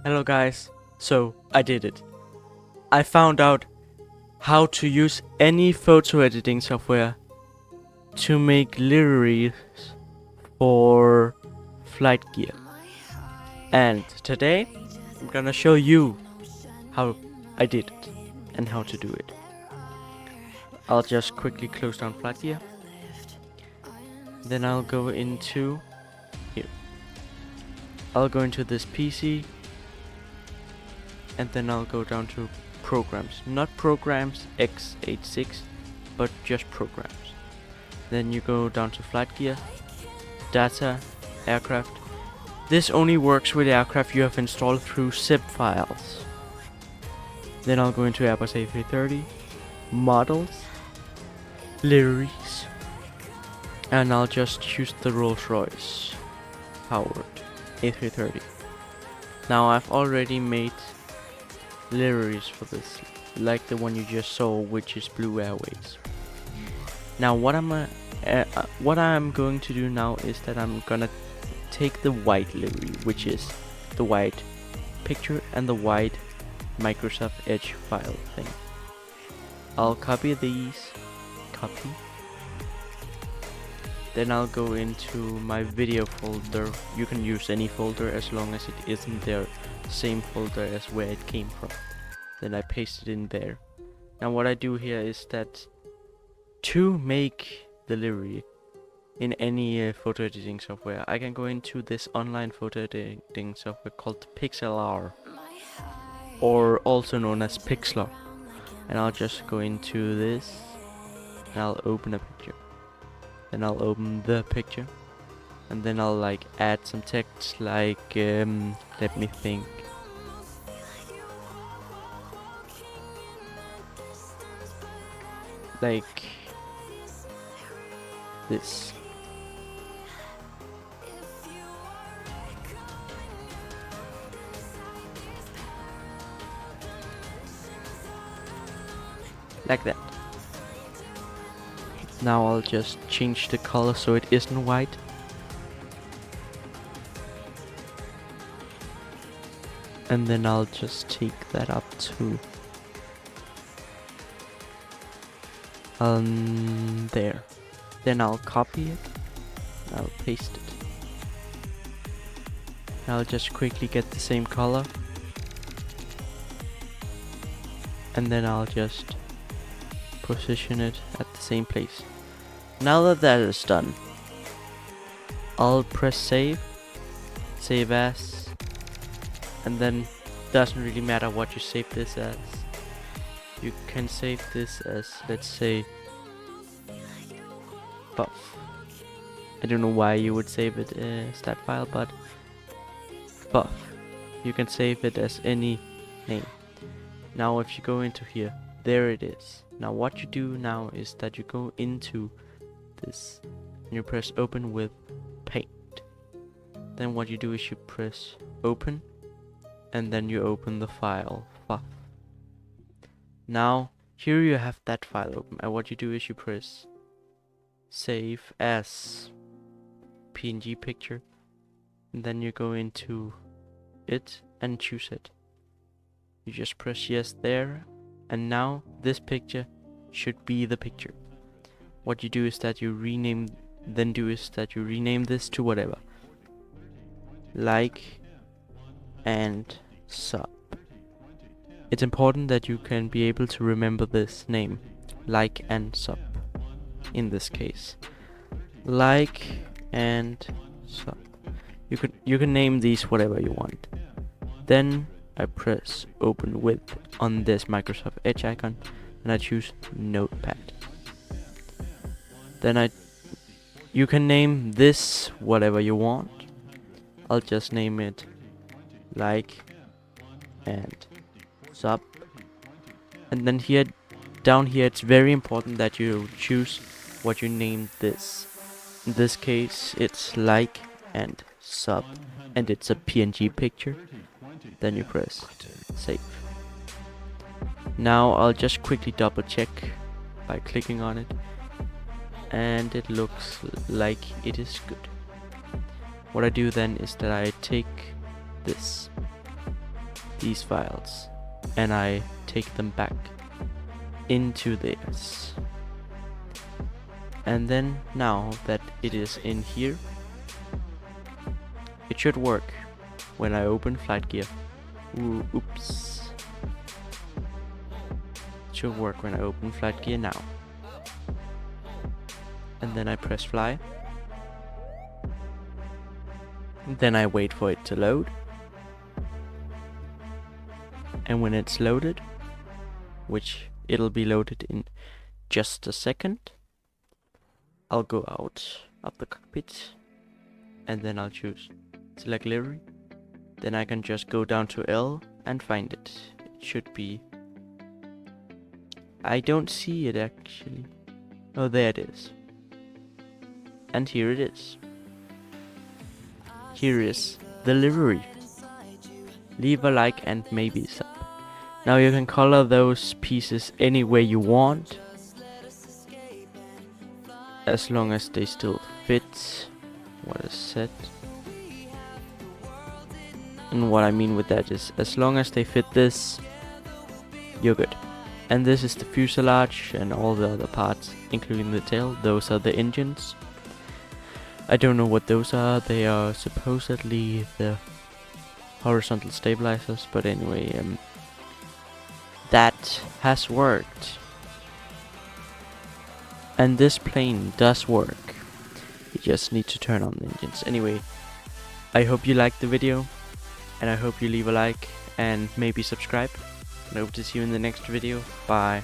Hello guys, so I did it. I found out how to use any photo editing software to make liveries for FlightGear. And today I'm gonna show you how I did it and how to do it. I'll just quickly close down FlightGear. Then I'll go into here. I'll go into this PC. And then I'll go down to programs, not programs x86, but just programs. Then you go down to FlightGear, data, aircraft. This only works with aircraft you have installed through zip files. Then I'll go into Airbus A330, models, liveries, and I'll just choose the Rolls-Royce powered A330. Now I've already made liveries for this, like the one you just saw, which is BlueAirways. Now what I'm going to do now is that I'm gonna take the white livery, which is the white picture and the white Microsoft Edge file thing. I'll copy these, then I'll go into my video folder. You can use any folder as long as it isn't their same folder as where it came from. Then I paste it in there. Now what I do here is that to make the livery in any photo editing software, I can go into this online photo editing software called Pixlr, or also known as Pixlr. And I'll just go into this and I'll open a picture. Then I'll open the picture, and then I'll like add some text, like let me think. Like this. Like that. Now I'll just change the color so it isn't white. And then I'll just take that up to there. Then I'll copy it. I'll paste it. I'll just quickly get the same color. And then I'll just position it at the same place. Now that that is done, I'll press save as, and then doesn't really matter what you save this as. You can save this as, let's say, buff. I don't know why you would save it as that file, but buff. You can save it as any name. Now if you go into here, there it is. Now what you do now is that you go into this and you press open with paint. Then what you do is you press open, and then you open the file FUF. Now here you have that file open, and what you do is you press save as PNG picture, and then you go into it and choose it. You just press yes there, and now this picture should be the picture. What you do is that you rename this to whatever, like and sub. It's important that you can be able to remember this name, like and sub. In this case, like and sub. You can name these whatever you want. Then I press open with on this Microsoft Edge icon, and I choose Notepad. Then you can name this whatever you want. I'll just name it like and sub. And then here, down here, it's very important that you choose what you named this. In this case, it's like and sub, and it's a PNG picture. Then you press save. Now I'll just quickly double check by clicking on it, and it looks like it is good. What I do then is that I take this these files and I take them back into this. And then now that it is in here, it should work when I open FlightGear. Oops. It should work when I open FlightGear now. And then I press fly. Then I wait for it to load. And when it's loaded, which it'll be loaded in just a second, I'll go out of the cockpit and then I'll choose select livery. Then I can just go down to L and find it. It should be... I don't see it actually. Oh, there it is. And here it is. Here is the livery. Leave a like and maybe sub. Now you can color those pieces any way you want, as long as they still fit what is set. And what I mean with that is, as long as they fit this, you're good. And this is the fuselage and all the other parts, including the tail. Those are the engines. I don't know what those are. They are supposedly the horizontal stabilizers, but anyway, that has worked. And this plane does work. You just need to turn on the engines. Anyway, I hope you liked the video, and I hope you leave a like and maybe subscribe. And I hope to see you in the next video. Bye.